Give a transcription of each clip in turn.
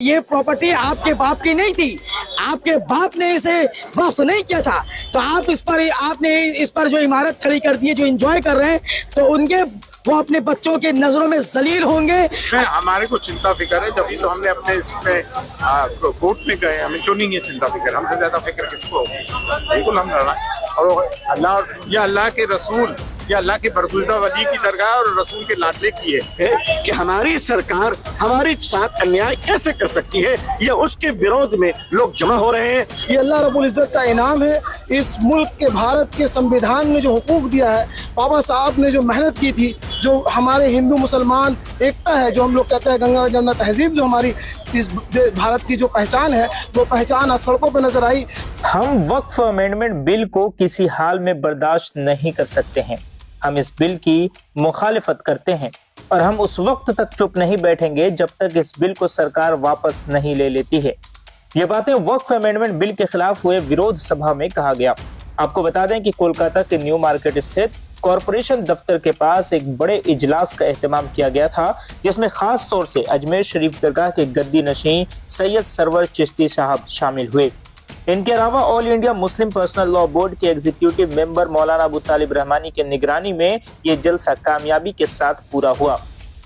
ये प्रॉपर्टी आपके बाप की नहीं थी, आपके बाप ने इसे वक्फ नहीं किया था, तो आपने इस पर जो इमारत खड़ी कर दी है, जो एंजॉय कर रहे हैं, तो उनके वो अपने बच्चों के नजरों में जलील होंगे। हमारे को चिंता फिक्र है, जब तो हमने अपने इसमें कोर्ट में गए, हमें क्यों नहीं है चिंता फिक्र, हमसे ज्यादा फिक्र किसको होगी। बिल्कुल हम लड़ा, और अल्लाह के रसूल, ये अल्लाह के बरगुज़िदा वली की दरगाह और रसूल के लाडले की है कि हमारी सरकार हमारे साथ अन्याय कैसे कर सकती है, ये उसके विरोध में लोग जमा हो रहे हैं। ये अल्लाह रब्बुल इज़्ज़त का इनाम है। इस मुल्क के, भारत के संविधान में जो हुकूक दिया है, बाबा साहब ने जो मेहनत की थी, जो हमारे हिंदू मुसलमान एकता है, जो हम लोग कहते हैं गंगा जमुना तहजीब, जो हमारी इस भारत की जो पहचान है, वो पहचान आज सड़कों पर नजर आई। हम वक्फ अमेंडमेंट बिल को किसी हाल में बर्दाश्त नहीं कर सकते हैं। हम इस बिल की मुखालिफत करते हैं और हम उस वक्त तक चुप नहीं बैठेंगे जब तक इस बिल को सरकार वापस नहीं ले लेती है। ये बातें वक्फ अमेंडमेंट बिल के खिलाफ हुए विरोध सभा में कहा गया। आपको बता दें कि कोलकाता के न्यू मार्केट स्थित कॉरपोरेशन दफ्तर के पास एक बड़े इजलास का एहतमाम किया गया था, जिसमें खास तौर से अजमेर शरीफ दरगाह के गद्दी नशीं सैयद सरवर चिश्ती साहब शामिल हुए। इनके अलावा all India Muslim personal law board के एग्जीक्यूटिव मेंबर मौलाना अबू तालिब रहमानी के निगरानी में ये जलसा कामयाबी के साथ पूरा हुआ।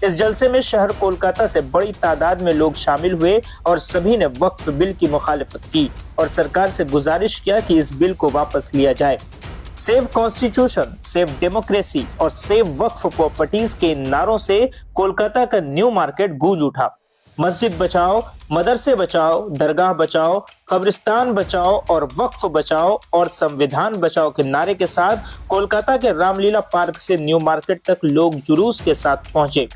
इस जलसे में शहर कोलकाता से बड़ी तादाद में लोग शामिल हुए और सभी ने वक्फ बिल की मुखालिफत की और सरकार से गुजारिश किया कि इस बिल को वापस लिया जाए। सेव कॉन्स्टिट्यूशन, सेव डेमोक्रेसी और सेव वक्फ प्रॉपर्टीज के नारों से कोलकाता का न्यू मार्केट गूंज उठा। मस्जिद बचाओ, मदरसे बचाओ, दरगाह बचाओ, कब्रिस्तान बचाओ और वक्फ बचाओ और संविधान बचाओ के नारे के साथ कोलकाता के रामलीला पार्क से न्यू मार्केट तक लोग जुलूस के साथ पहुंचे।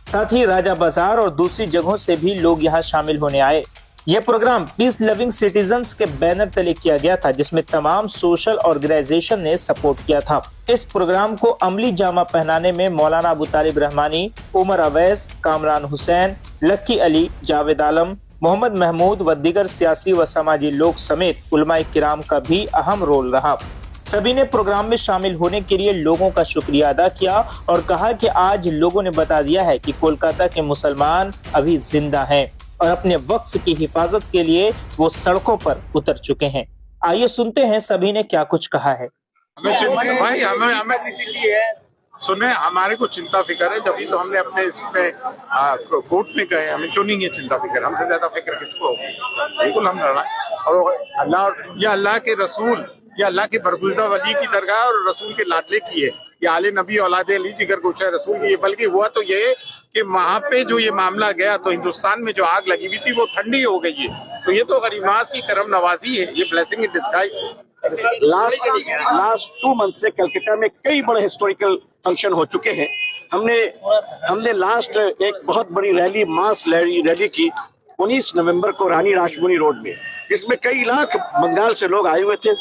साथ ही राजा बाजार और दूसरी जगहों से भी लोग यहां शामिल होने आए। यह प्रोग्राम पीस लविंग सिटीजन्स के बैनर तले किया गया था, जिसमें तमाम सोशल ऑर्गेनाइजेशन ने सपोर्ट किया था। इस प्रोग्राम को अमली जामा पहनाने में मौलाना अबू तालिब रहमानी, उमर अवैस, कामरान हुसैन, लक्की अली, जावेद आलम, मोहम्मद महमूद व दीगर सियासी व समाजी लोग समेत उलमाए किराम का भी अहम रोल रहा। सभी ने प्रोग्राम में शामिल होने के लिए लोगों का शुक्रिया अदा किया और कहा कि आज लोगों ने बता दिया है कि कोलकाता के मुसलमान अभी जिंदा हैं और अपने वक्फ की हिफाजत के लिए वो सड़कों पर उतर चुके हैं। आइए सुनते हैं सभी ने क्या कुछ कहा है। हमें सुने, हमारे को चिंता फिक्र है, जब तो हमने अपने इसमें कोर्ट में गए, हमें क्यों नहीं है चिंता फिक्र, हमसे ज्यादा फिक्र किसको होगी। बिल्कुल हम लड़ा, और अल्लाह के रसूल, ये अल्लाह के बरगुज़िदा वली की दरगाह और रसूल के लाडले की है। ये आले नबी औलादे अली जिगर गोशा रसूल की है। बल्कि हुआ तो ये कि वहाँ पे जो ये मामला गया, तो हिंदुस्तान में जो आग लगी हुई थी वो ठंडी हो गई है। तो ये तो गरीबास की करम नवाजी है, ये ब्लेसिंग इन डिस्गाइज है। लास्ट 2 मंथ से कलकत्ता में कई बड़े हिस्टोरिकल फंक्शन हो चुके हैं। हमने लास्ट एक बहुत बड़ी रैली, मास रैली की 19 नवंबर को रानी रासमुनी रोड में, इसमें कई लाख बंगाल से लोग आए हुए थे।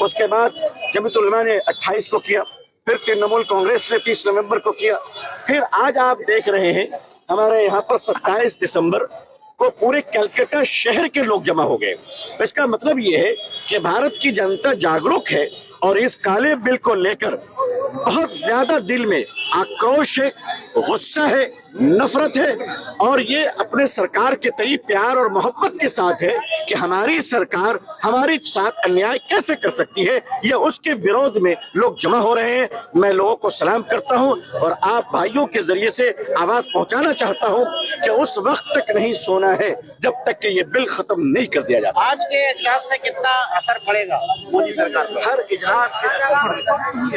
उसके बाद जमीयत उलमा ने 28 को किया, फिर तृणमूल कांग्रेस ने 30 नवंबर को किया, फिर आज आप देख रहे हैं हमारे यहाँ पर 27 दिसंबर को पूरे कलकत्ता शहर के लोग जमा हो गए। इसका मतलब ये है कि भारत की जनता जागरूक है और इस काले बिल को लेकर बहुत ज्यादा दिल में आक्रोश है, गुस्सा है, नफरत है और ये अपने सरकार के तई प्यार और मोहब्बत के साथ है कि हमारी सरकार हमारे साथ अन्याय कैसे कर सकती है, ये उसके विरोध में लोग जमा हो रहे हैं। मैं लोगों को सलाम करता हूं और आप भाइयों के जरिए से आवाज पहुंचाना चाहता हूं कि उस वक्त तक नहीं सोना है जब तक कि ये बिल खत्म नहीं कर दिया जाता। आज के इजलास से कितना असर पड़ेगा मोदी सरकार पर? हर इजलास से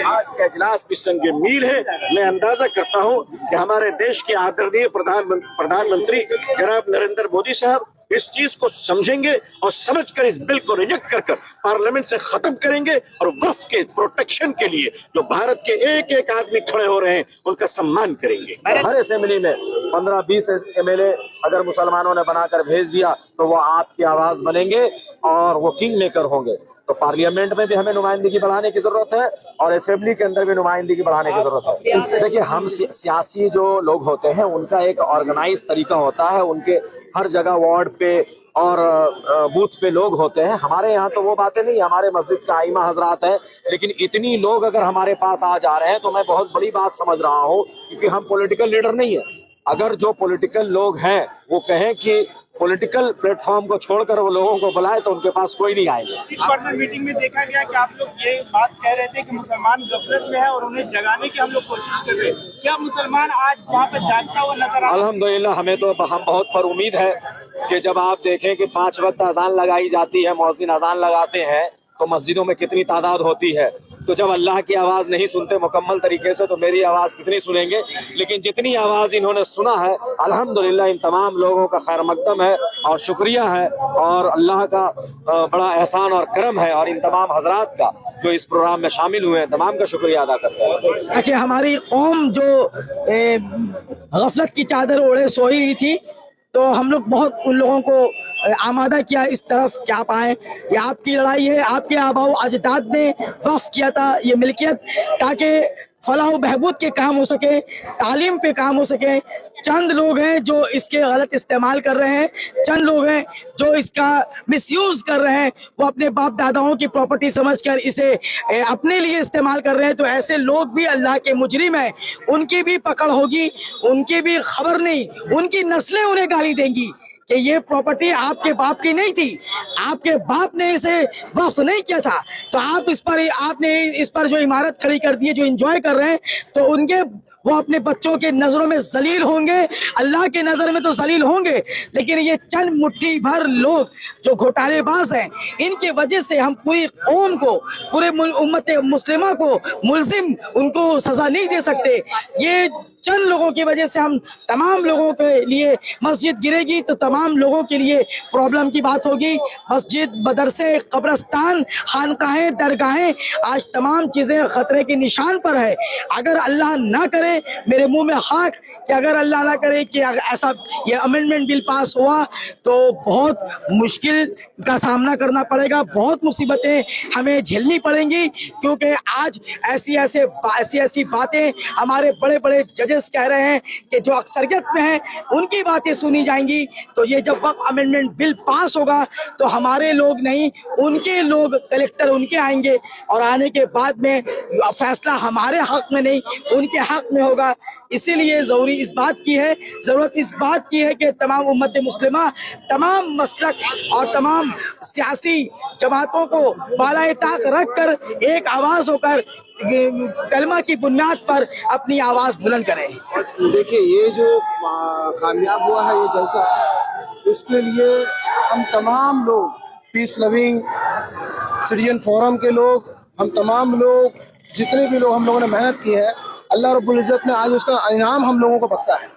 आज का इजलास की संग मील है। मैं अंदाजा करता हूं कि हमारे देश के आदरणीय प्रधानमंत्री जनाब नरेंद्र मोदी साहब इस चीज को समझेंगे और समझकर इस बिल को रिजेक्ट कर पार्लियामेंट से खत्म करेंगे और वक्फ के प्रोटेक्शन के लिए जो भारत के एक एक आदमी खड़े हो रहे हैं उनका सम्मान करेंगे। हर असेंबली में 15-20 MLA अगर मुसलमानों ने बनाकर भेज दिया तो वो आपकी आवाज बनेंगे और वो किंग मेकर होंगे। तो पार्लियामेंट में भी हमें नुमाइंदगी बढ़ाने की जरूरत है और असेंबली के अंदर भी नुमाइंदगी बढ़ाने की जरूरत है। देखिए, हम सियासी जो लोग होते हैं उनका एक ऑर्गेनाइज तरीका होता है, उनके हर जगह वार्ड पे और बूथ पे लोग होते हैं। हमारे यहाँ तो वो बातें नहीं, हमारे मस्जिद का आइमा हजरात है, लेकिन इतनी लोग अगर हमारे पास आ जा रहे हैं तो मैं बहुत बड़ी बात समझ रहा हूँ, क्योंकि हम पॉलिटिकल लीडर नहीं है। अगर जो पॉलिटिकल लोग हैं वो कहें कि पॉलिटिकल प्लेटफॉर्म को छोड़कर वो लोगों को बुलाए तो उनके पास कोई नहीं आएगा। पर्सनल मीटिंग में देखा गया कि आप लोग ये बात कह रहे थे कि मुसलमान गफलत में है और उन्हें जगाने की हम लोग कोशिश कर रहे हैं। क्या मुसलमान आज वहाँ पे जागता हुआ नजर आ रहा है? अल्हम्दुलिल्लाह, हमें तो हम बहुत पर उम्मीद है कि जब आप देखें कि 5 वक्त अजान लगाई जाती है, मौज़िन अजान लगाते हैं, तो मस्जिदों में कितनी तादाद होती है। तो जब अल्लाह की आवाज़ नहीं सुनते मुकम्मल तरीके से तो मेरी आवाज़ कितनी सुनेंगे। लेकिन जितनी आवाज़ इन्होंने सुना है, अल्हम्दुलिल्लाह इन तमाम लोगों का खैर मकदम है और शुक्रिया है और अल्लाह का बड़ा एहसान और करम है और इन तमाम हजरात का जो इस प्रोग्राम में शामिल हुए हैं तमाम का शुक्रिया अदा करते हैं। देखिए, हमारी कौम जो गफलत की चादर ओढ़े सोई हुई थी, तो हम लोग बहुत उन लोगों को आमादा किया इस तरफ कि आप आए। ये आपकी लड़ाई है, आपके आबाओ अजदाद ने वक्फ किया था ये मिल्कियत, ताकि फलाह बहबूद के काम हो सके, तालीम पे काम हो सके। चंद लोग हैं जो इसके गलत इस्तेमाल कर रहे हैं, चंद लोग हैं जो इसका मिसयूज कर रहे हैं, वो अपने बाप दादाओं की प्रॉपर्टी समझकर इसे अपने लिए इस्तेमाल कर रहे हैं। तो ऐसे लोग भी अल्लाह के मुजरिम हैं, उनकी भी पकड़ होगी, उनकी भी खबर नहीं, उनकी नस्लें उन्हें गाली देंगी कि ये प्रॉपर्टी आपके बाप की नहीं थी, आपके बाप ने इसे वक्फ नहीं किया था। तो आपने इस पर जो इमारत खड़ी कर दी है, जो एंजॉय कर रहे हैं, तो उनके वो अपने बच्चों के नजरों में जलील होंगे, अल्लाह के नजर में तो जलील होंगे। लेकिन ये चंद मुट्ठी भर लोग जो घोटालेबाज हैं, इनके वजह से हम पूरी कौम को, पूरे उम्मत मुस्लिमा को मुल्जिम उनको सजा नहीं दे सकते। ये चंद लोगों की वजह से हम तमाम लोगों के लिए मस्जिद गिरेगी तो तमाम लोगों के लिए प्रॉब्लम की बात होगी। मस्जिद, मदरसे, कब्रस्तान, खानकाहें, दरगाहें, आज तमाम चीज़ें ख़तरे के निशान पर है। अगर अल्लाह ना करे, मेरे मुंह में खाक कि अगर अल्लाह ना करे कि ऐसा ये अमेंडमेंट बिल पास हुआ तो बहुत मुश्किल का सामना करना पड़ेगा, बहुत मुसीबतें हमें झेलनी पड़ेंगी। क्योंकि आज ऐसी बातें हमारे बड़े बड़े जजेस कह रहे हैं कि जो अक्सरियत में हैं उनकी बातें सुनी जाएंगी। तो ये जब वक्त अमेंडमेंट बिल पास होगा तो हमारे लोग नहीं, उनके लोग, कलेक्टर उनके आएंगे और आने के बाद में फैसला हमारे हक में नहीं, उनके हक में होगा। इसीलिए ज़रूरत इस बात की है कि तमाम उम्मत मुस्लिमा, तमाम मसलक और तमाम सियासी जमातों को बालाए ताक रख कर एक आवाज़ होकर कलमा की बुनियाद पर अपनी आवाज़ बुलंद करें। देखिए, ये जो कामयाब हुआ है ये जलसा, इसके लिए हम तमाम लोग, पीस लविंग, सिटिजन फोरम के लोग, हम तमाम लोग, जितने भी लोग हम लोगों ने मेहनत की है, अल्लाह रब्बुल इज़्ज़त ने आज उसका इनाम हम लोगों को बख्शा है।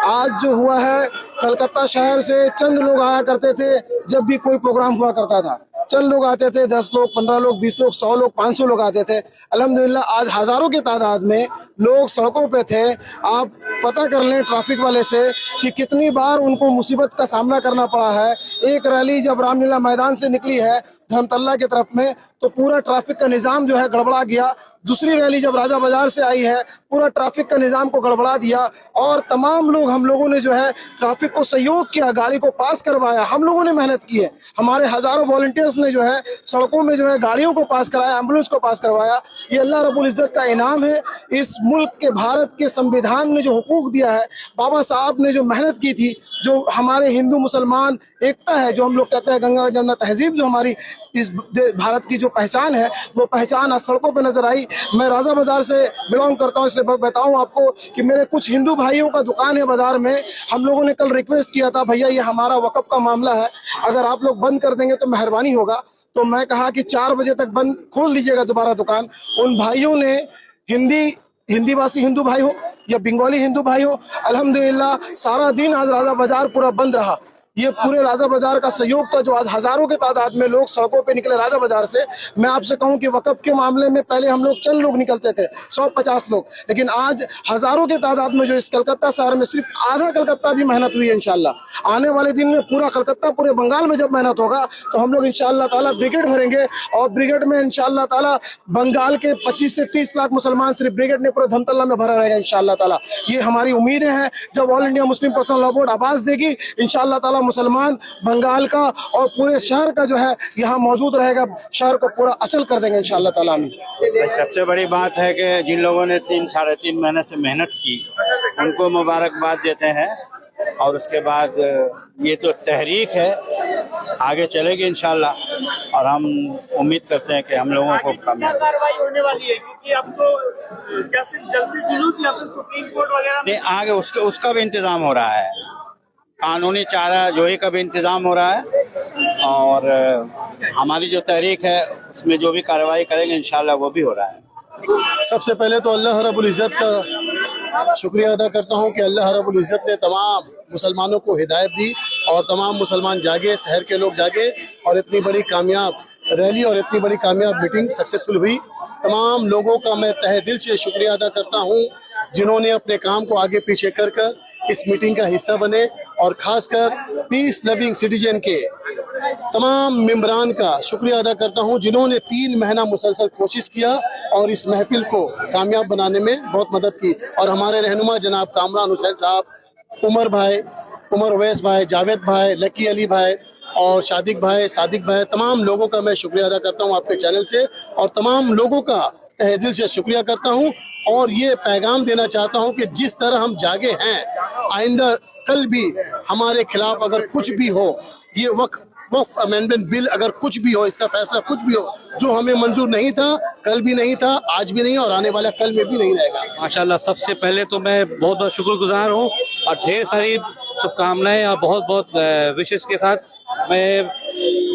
आज जो हुआ है, कलकत्ता शहर से चंद लोग आया करते थे जब भी कोई प्रोग्राम हुआ करता था, चंद लोग आते थे, 10 लोग, 15 लोग, 20 लोग, 100 लोग, 500 लोग आते थे। अल्हम्दुलिल्लाह आज हज़ारों की तादाद में लोग सड़कों पे थे। आप पता कर लें ट्रैफिक वाले से कि कितनी बार उनको मुसीबत का सामना करना पड़ा है। एक रैली जब रामलीला मैदान से निकली है धर्मतल्ला की तरफ में, तो पूरा ट्रैफिक का निज़ाम जो है गड़बड़ा गया। दूसरी रैली जब राजा बाजार से आई है, पूरा ट्रैफिक का निज़ाम को गड़बड़ा दिया और तमाम लोग, हम लोगों ने जो है ट्रैफिक को सहयोग किया, गाड़ी को पास करवाया, हम लोगों ने मेहनत की है। हमारे हज़ारों वॉलंटियर्स ने जो है सड़कों में जो है गाड़ियों को पास कराया, एम्बुलेंस को पास करवाया। ये अल्लाह रब्बुल इज़्ज़त का इनाम है। इस मुल्क के, भारत के संविधान ने जो हुकूक दिया है, बाबा साहब ने जो मेहनत की थी, जो हमारे हिंदू मुसलमान एकता है, जो हम लोग कहते हैं गंगा जमुना तहजीब, जो हमारी इस भारत की जो पहचान है, वो पहचान आज सड़कों पे नजर आई। मैं राजा बाजार से बिलोंग करता हूँ, इसलिए बताऊँ आपको कि मेरे कुछ हिंदू भाइयों का दुकान है बाजार में। हम लोगों ने कल रिक्वेस्ट किया था, भैया ये हमारा वक़्फ़ का मामला है, अगर आप लोग बंद कर देंगे तो मेहरबानी होगा। तो मैं कहा कि 4 बजे तक बंद खोल दीजिएगा दोबारा दुकान। उन भाइयों ने, हिंदी भाषी हिंदू भाई हो या बंगाली हिंदू भाई हो, अल्हम्दुलिल्लाह सारा दिन आज राजा बाजार पूरा बंद रहा। ये पूरे राजा बाजार का सहयोग था, जो आज हज़ारों के तादाद में लोग सड़कों पे निकले राजा बाजार से। मैं आपसे कहूं कि वक़्फ़ के मामले में पहले हम लोग चंद लोग निकलते थे, 150 लोग, लेकिन आज हज़ारों के तादाद में जो इस कलकत्ता शहर में सिर्फ आधा कलकत्ता भी मेहनत हुई है। इंशाल्लाह आने वाले दिन में पूरा कलकत्ता, पूरे बंगाल में जब मेहनत होगा तो हम लोग इंशाल्लाह ताला ब्रिगेड भरेंगे और ब्रिगेड में इंशाल्लाह ताला बंगाल के 25 से 30 लाख मुसलमान सिर्फ ब्रिगेड ने पूरे धमतल्ला में भरा रहेगा इंशाल्लाह ताला। ये हमारी उम्मीदें हैं। जब all India Muslim personal law board आवाज़ देगी, इंशाल्लाह ताला मुसलमान बंगाल का और पूरे शहर का जो है यहाँ मौजूद रहेगा, शहर को पूरा अचल कर देंगे इंशाल्लाह ताला। सबसे बड़ी बात है कि जिन लोगों ने 3-3.5 महीने से मेहनत की, उनको मुबारकबाद देते हैं। और उसके बाद ये तो तहरीक है, आगे चलेगी इंशाल्लाह और हम उम्मीद करते हैं कि हम लोगों को आगे क्या कार्रवाई होने वाली है, क्योंकि अब तो क्या सिर्फ जलसे जुलूस या फिर सुप्रीम कोर्ट वगैरह में नहीं, आगे उसका भी इंतजाम हो रहा है, कानूनी चारा जोही का भी इंतजाम हो रहा है और हमारी जो तहरीक है उसमें जो भी कार्रवाई करेंगे इंशाल्लाह वो भी हो रहा है। सबसे पहले तो अल्लाह रब्बुल इज़्ज़त का शुक्रिया अदा करता हूँ कि अल्लाह रब्बुल इज़्ज़त ने तमाम मुसलमानों को हिदायत दी और तमाम मुसलमान जागे, शहर के लोग जागे और इतनी बड़ी कामयाब रैली और इतनी बड़ी कामयाब मीटिंग सक्सेसफुल हुई। तमाम लोगों का मैं तहे दिल से शुक्रिया अदा करता हूँ जिन्होंने अपने काम को आगे पीछे कर इस मीटिंग का हिस्सा बने और खासकर पीस लविंग सिटीजन के तमाम मेंबरान का शुक्रिया अदा करता हूं जिन्होंने 3 महीना मुसलसल कोशिश किया और इस महफिल को कामयाब बनाने में बहुत मदद की। और हमारे रहनुमा जनाब कामरान हुसैन साहब, उमर भाई, उमर अवैस भाई, जावेद भाई, लकी अली भाई और सादिक भाई, तमाम लोगों का मैं शुक्रिया अदा करता हूं आपके चैनल से और तमाम लोगों का तहे दिल से शुक्रिया करता हूं और ये पैगाम देना चाहता हूं कि जिस तरह हम जागे हैं, आइंदा कल भी हमारे खिलाफ अगर कुछ भी हो, ये वक्फ अमेंडमेंट बिल अगर कुछ भी हो, इसका फैसला कुछ भी हो जो हमें मंजूर नहीं था, कल भी नहीं था, आज भी नहीं और आने वाला कल में भी नहीं रहेगा। माशाल्लाह, सबसे पहले तो मैं बहुत बहुत शुक्रगुजार हूँ और ढेर सारी शुभकामनाएं और बहुत बहुत विशेष के साथ मैं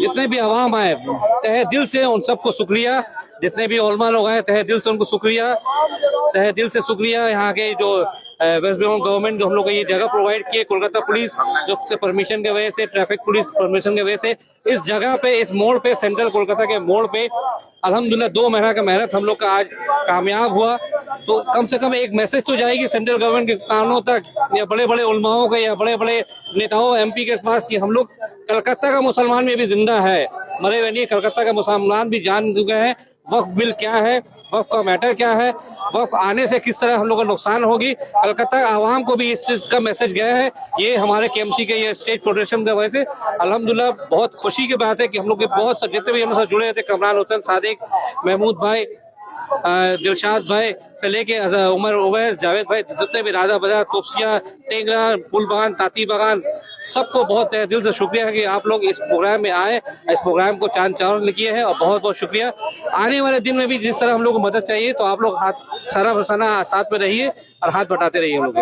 जितने भी आवाम आए तहे दिल से उन सबको शुक्रिया, जितने भी उलमा लोग आए तहे दिल से उनको शुक्रिया, तहे दिल से शुक्रिया। यहाँ के जो वेस्ट बंगाल गवर्नमेंट जो हम लोग को ये जगह प्रोवाइड किए, कोलकाता पुलिस जो से परमिशन के वजह से, ट्रैफिक पुलिस परमिशन की वजह से इस जगह पे, इस मोड़ पे, सेंट्रल कोलकाता के मोड़ पे अल्हम्दुलिल्लाह 2 महीना का मेहनत हम लोग का आज कामयाब हुआ। तो कम से कम एक मैसेज तो जाएगी सेंट्रल गवर्नमेंट के कानों तक या बड़े बड़े उलमाओं के या बड़े बड़े नेताओं MP के पास कि हम लोग कलकत्ता का मुसलमान में भी जिंदा है, मरे हुए नहीं, कलकत्ता का मुसलमान भी जान चुके हैं वक्फ बिल क्या है, वक्फ का मैटर क्या है, वक्फ आने से किस तरह हम लोग को नुकसान होगी। कलकत्ता आवाम को भी इस चीज का मैसेज गया है। ये हमारे KMC के ये स्टेज प्रोटेक्शन की वजह से अल्हम्दुलिल्लाह बहुत खुशी की बात है कि हम लोग के बहुत सब जितने भी हमारे साथ जुड़े थे, कमरान हुसैन, सादिक, महमूद भाई, दिलशाद भाई से लेके उमर उवैस, जावेद भाई, जितने भी राजा बाजार, तोपसिया, टेंगरा, फूल बागान, ताती बागान, सबको बहुत तहे दिल से शुक्रिया है कि आप लोग इस प्रोग्राम में आए, इस प्रोग्राम को चांद चांद किए हैं और बहुत बहुत शुक्रिया। आने वाले दिन में भी जिस तरह हम लोग को मदद चाहिए तो आप लोग हाथ सारा बसाना साथ में रहिए और हाथ बटाते रहिए। हम लोग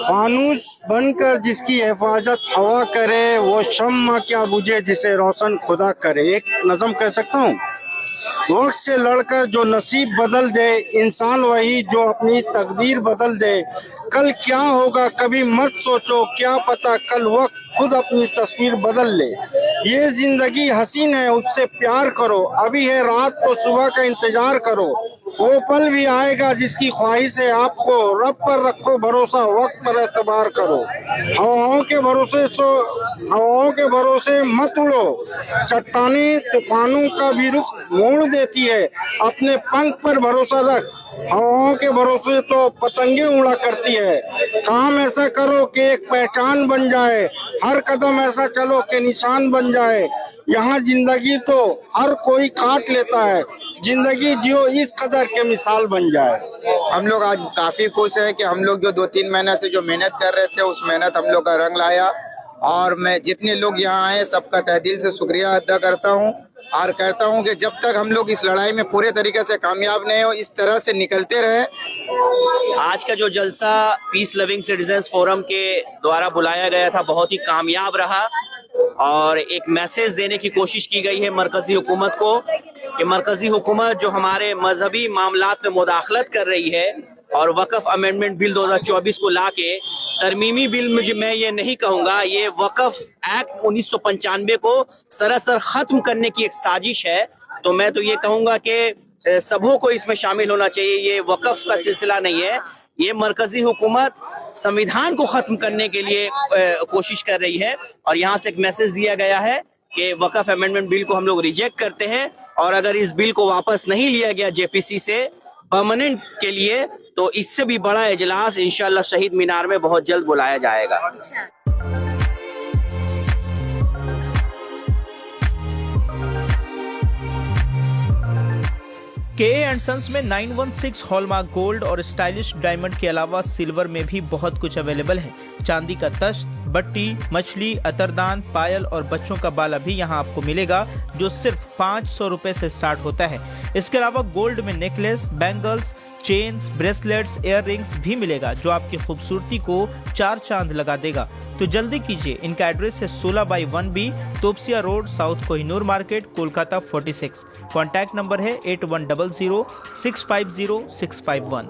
फानूस बनकर जिसकी हिफाजत हवा करे, वो शम्मा क्या बुझे जिसे रोशन खुदा करे। एक नज़म कह सकता हूँ, वक्त से लड़कर जो नसीब बदल दे, इंसान वही जो अपनी तकदीर बदल दे। कल क्या होगा कभी मत सोचो, क्या पता कल वक्त खुद अपनी तस्वीर बदल ले। ये जिंदगी हसीन है, उससे प्यार करो, अभी है रात तो सुबह का इंतजार करो। वो पल भी आएगा जिसकी ख्वाहिश है आपको, रब पर रखो भरोसा, वक्त पर एतबार करो। हवाओं के भरोसे मत उड़ो, चट्टानें तूफानों का भी रुख मोड़ देती है, अपने पंख पर भरोसा रख। हवाओं के भरोसे तो पतंगे उड़ा करती है, काम ऐसा करो कि एक पहचान बन जाए, हर कदम ऐसा चलो कि निशान बन जाए। यहाँ जिंदगी तो हर कोई काट लेता है, जिंदगी जियो इस कदर के मिसाल बन जाए। हम लोग आज काफी खुश है कि हम लोग जो 2-3 महीने से जो मेहनत कर रहे थे उस मेहनत हम लोग का रंग लाया और मैं जितने लोग यहाँ आए सबका तहे दिल से शुक्रिया अदा करता हूँ और कहता हूँ कि जब तक हम लोग इस लड़ाई में पूरे तरीके से कामयाब नहीं हो, इस तरह से निकलते रहे। आज का जो जलसा पीस लविंग सिटीजन्स फोरम के द्वारा बुलाया गया था बहुत ही कामयाब रहा और एक मैसेज देने की कोशिश की गई है मरकजी हुकूमत को कि मरकजी हुकूमत जो हमारे मजहबी मामलात में मुदाखलत कर रही है और वक्फ अमेंडमेंट बिल 2024 को लाके तरमीमी बिल मुझे मैं ये नहीं कहूँगा, ये वक्फ एक्ट 1995 को सरासर ख़त्म करने की एक साजिश है। तो मैं तो ये कहूँगा कि सबों को इसमें शामिल होना चाहिए। ये वक्फ का सिलसिला नहीं है, ये मरकजी हुकूमत संविधान को ख़त्म करने के लिए कोशिश कर रही है और यहाँ से एक मैसेज दिया गया है कि वक्फ अमेंडमेंट बिल को हम लोग रिजेक्ट करते हैं और अगर इस बिल को वापस नहीं लिया गया JPC से परमानेंट के लिए तो इससे भी बड़ा इजलास इंशाल्लाह शहीद मीनार में बहुत जल्द बुलाया जाएगा। KA & सन्स में 916 हॉलमार्क गोल्ड और स्टाइलिश डायमंड के अलावा सिल्वर में भी बहुत कुछ अवेलेबल है। चांदी का तश्त, बट्टी, मछली, अतरदान, पायल और बच्चों का बाला भी यहाँ आपको मिलेगा, जो सिर्फ 500 रुपए से स्टार्ट होता है। इसके अलावा गोल्ड में necklace, bangles, chains, bracelets, ear rings भी मिलेगा, जो आपकी खूबसूरती को 4 चांद लगा देगा। तो जल्दी कीजिए, इनका एड्रेस है 16/1B, Topsia road, south Kohinoor market, Kolkata 46। Contact number है 8100 650 651।